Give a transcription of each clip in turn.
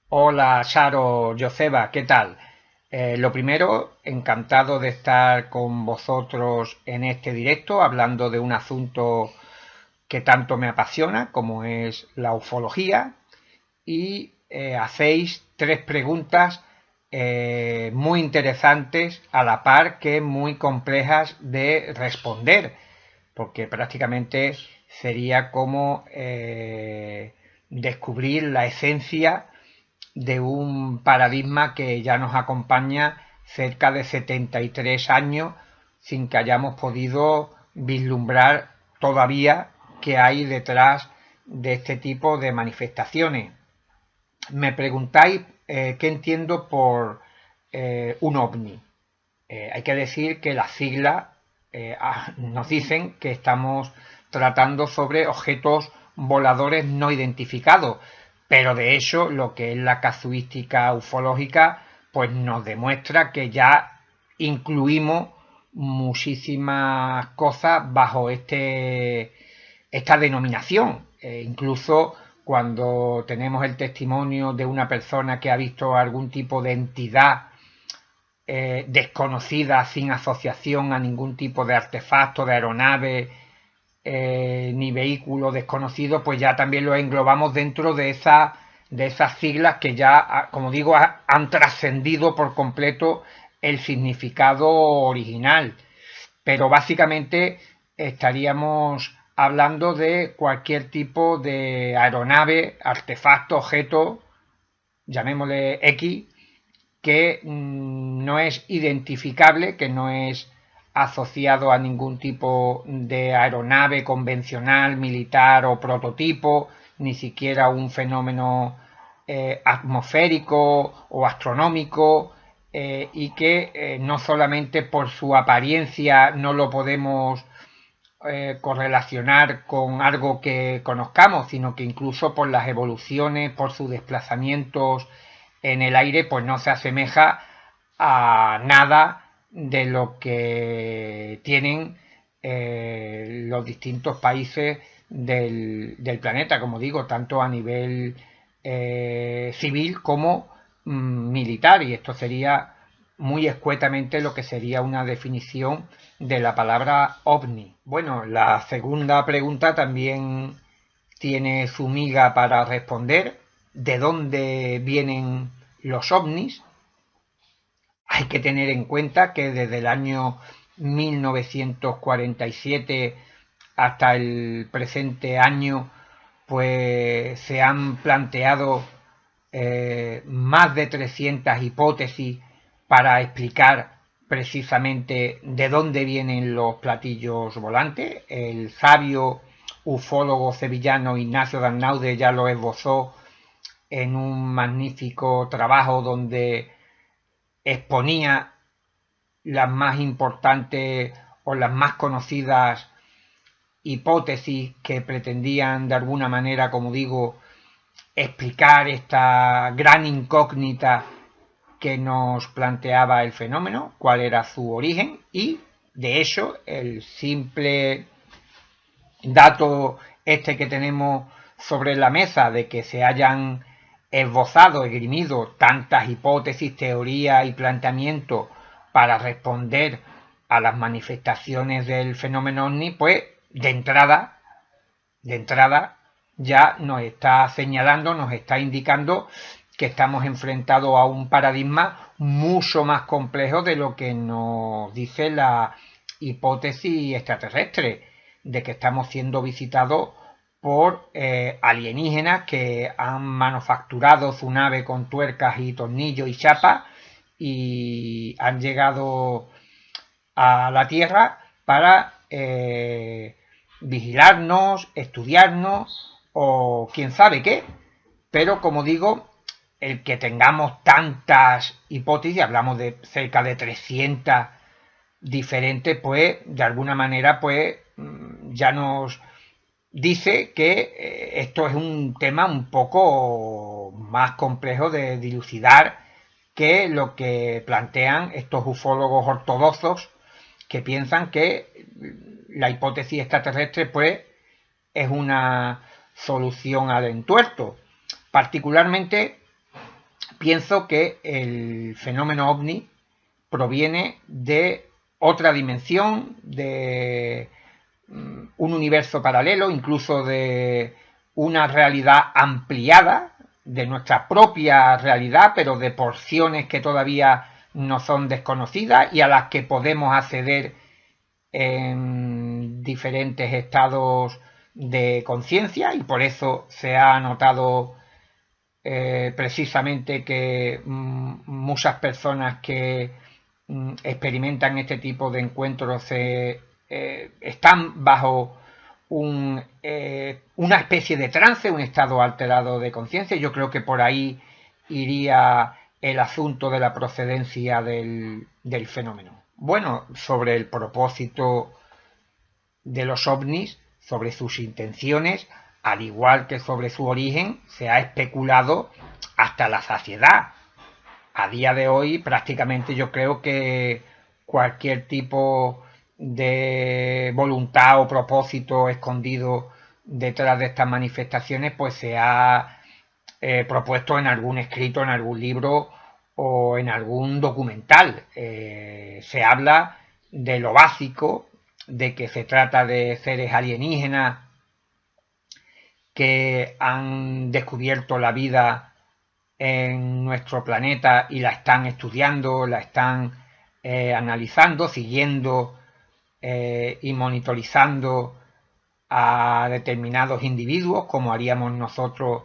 Hola, Saro, Joseba, ¿qué tal? Lo primero, encantado de estar con vosotros en este directo hablando de un asunto que tanto me apasiona como es la ufología y hacéis tres preguntas muy interesantes a la par que muy complejas de responder, porque prácticamente sería como descubrir la esencia de un paradigma que ya nos acompaña cerca de 73 años sin que hayamos podido vislumbrar todavía qué hay detrás de este tipo de manifestaciones. Me preguntáis qué entiendo por un ovni. Hay que decir que las siglas nos dicen que estamos tratando sobre objetos voladores no identificados, pero de hecho lo que es la casuística ufológica pues nos demuestra que ya incluimos muchísimas cosas bajo esta denominación. Incluso cuando tenemos el testimonio de una persona que ha visto algún tipo de entidad desconocida, sin asociación a ningún tipo de artefacto, de aeronave, ni vehículo desconocido, pues ya también lo englobamos dentro de esas siglas que ya, como digo, han trascendido por completo el significado original. Pero básicamente estaríamos hablando de cualquier tipo de aeronave, artefacto, objeto, llamémosle X, que no es identificable, que no es asociado a ningún tipo de aeronave convencional, militar o prototipo, ni siquiera un fenómeno atmosférico o astronómico, y que no solamente por su apariencia no lo podemos correlacionar con algo que conozcamos, sino que incluso por las evoluciones, por sus desplazamientos en el aire, pues no se asemeja a nada de lo que tienen los distintos países del planeta, como digo, tanto a nivel civil como militar. Y esto sería muy escuetamente lo que sería una definición de la palabra ovni. Bueno, la segunda pregunta también tiene su miga para responder. ¿De dónde vienen los ovnis? Hay que tener en cuenta que desde el año 1947 hasta el presente año, pues se han planteado más de 300 hipótesis para explicar precisamente de dónde vienen los platillos volantes. El sabio ufólogo sevillano Ignacio de Arnaude ya lo esbozó en un magnífico trabajo donde exponía las más importantes o las más conocidas hipótesis que pretendían de alguna manera, como digo, explicar esta gran incógnita que nos planteaba el fenómeno, cuál era su origen, y de hecho el simple dato este que tenemos sobre la mesa de que se hayan esbozado, esgrimido tantas hipótesis, teorías y planteamientos para responder a las manifestaciones del fenómeno ovni, pues de entrada ya nos está señalando, nos está indicando que estamos enfrentados a un paradigma mucho más complejo de lo que nos dice la hipótesis extraterrestre, de que estamos siendo visitados por alienígenas que han manufacturado su nave con tuercas y tornillos y chapas y han llegado a la Tierra para vigilarnos, estudiarnos o quién sabe qué. Pero como digo, el que tengamos tantas hipótesis, hablamos de cerca de 300 diferentes, pues de alguna manera pues ya nos dice que esto es un tema un poco más complejo de dilucidar que lo que plantean estos ufólogos ortodoxos que piensan que la hipótesis extraterrestre pues es una solución al entuerto. Particularmente pienso que el fenómeno ovni proviene de otra dimensión, de un universo paralelo, incluso de una realidad ampliada, de nuestra propia realidad, pero de porciones que todavía no son desconocidas y a las que podemos acceder en diferentes estados de conciencia, y por eso se ha notado precisamente que muchas personas que experimentan este tipo de encuentros están bajo una especie de trance, un estado alterado de conciencia. Yo creo que por ahí iría el asunto de la procedencia del fenómeno. Bueno, sobre el propósito de los ovnis, sobre sus intenciones, al igual que sobre su origen, se ha especulado hasta la saciedad. A día de hoy, prácticamente yo creo que cualquier tipo de voluntad o propósito escondido detrás de estas manifestaciones, pues se ha propuesto en algún escrito, en algún libro o en algún documental. Se habla de lo básico, de que se trata de seres alienígenas que han descubierto la vida en nuestro planeta y la están estudiando, la están analizando, siguiendo y monitorizando a determinados individuos, como haríamos nosotros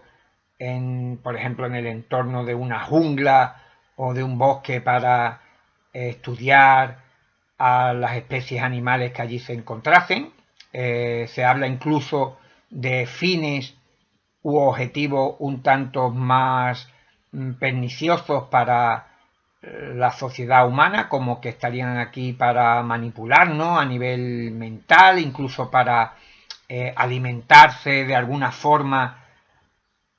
por ejemplo, en el entorno de una jungla o de un bosque para estudiar a las especies animales que allí se encontrasen. Se habla incluso de fines u objetivos un tanto más perniciosos para la sociedad humana, como que estarían aquí para manipularnos a nivel mental, incluso para alimentarse de alguna forma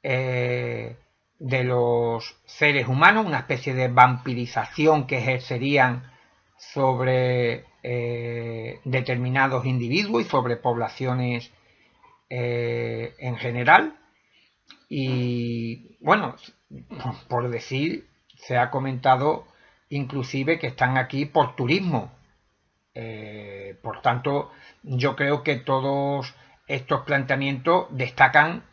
de los seres humanos, una especie de vampirización que ejercerían sobre determinados individuos y sobre poblaciones en general. Y bueno, por decir, se ha comentado inclusive que están aquí por turismo. Por tanto, yo creo que todos estos planteamientos destacan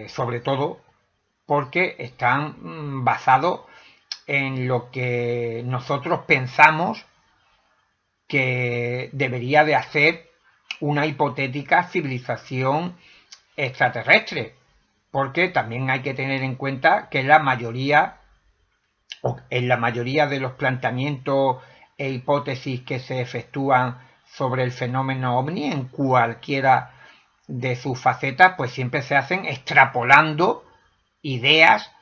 sobre todo porque están basados en lo que nosotros pensamos que debería de hacer una hipotética civilización extraterrestre, porque también hay que tener en cuenta que en la mayoría de los planteamientos e hipótesis que se efectúan sobre el fenómeno ovni, en cualquiera de sus facetas, pues siempre se hacen extrapolando ideas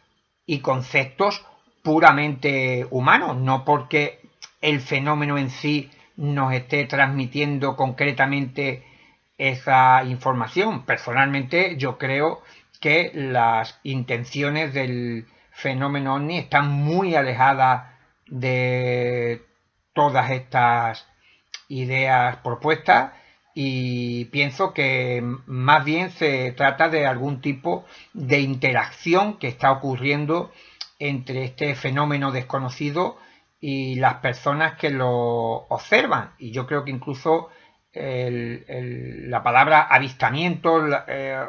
y conceptos puramente humanos, no porque el fenómeno en sí nos esté transmitiendo concretamente esa información. Personalmente, yo creo que las intenciones del fenómeno ovni están muy alejadas de todas estas ideas propuestas, y pienso que más bien se trata de algún tipo de interacción que está ocurriendo entre este fenómeno desconocido y las personas que lo observan. Y yo creo que incluso la palabra avistamiento,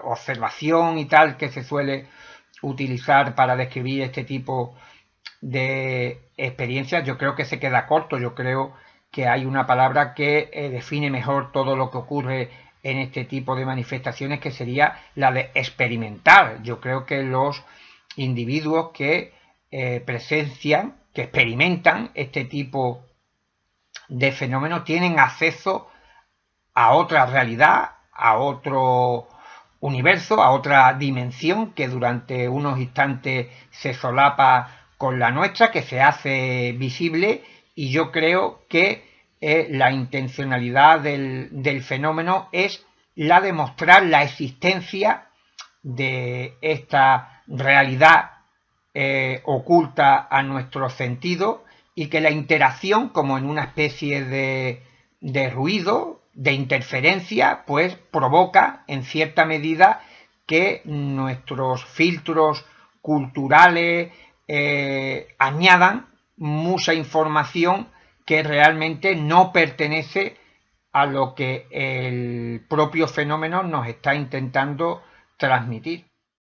observación y tal, que se suele utilizar para describir este tipo de experiencias, yo creo que se queda corto. Yo creo que hay una palabra que define mejor todo lo que ocurre en este tipo de manifestaciones, que sería la de experimentar. Yo creo que los individuos que presencian, que experimentan este tipo de fenómenos, tienen acceso a otra realidad, a otro universo, a otra dimensión que durante unos instantes se solapa con la nuestra, que se hace visible. Y yo creo que la intencionalidad del fenómeno es la de mostrar la existencia de esta realidad oculta a nuestros sentidos, y que la interacción, como en una especie de ruido, de interferencia, pues provoca en cierta medida que nuestros filtros culturales, añadan mucha información que realmente no pertenece a lo que el propio fenómeno nos está intentando transmitir.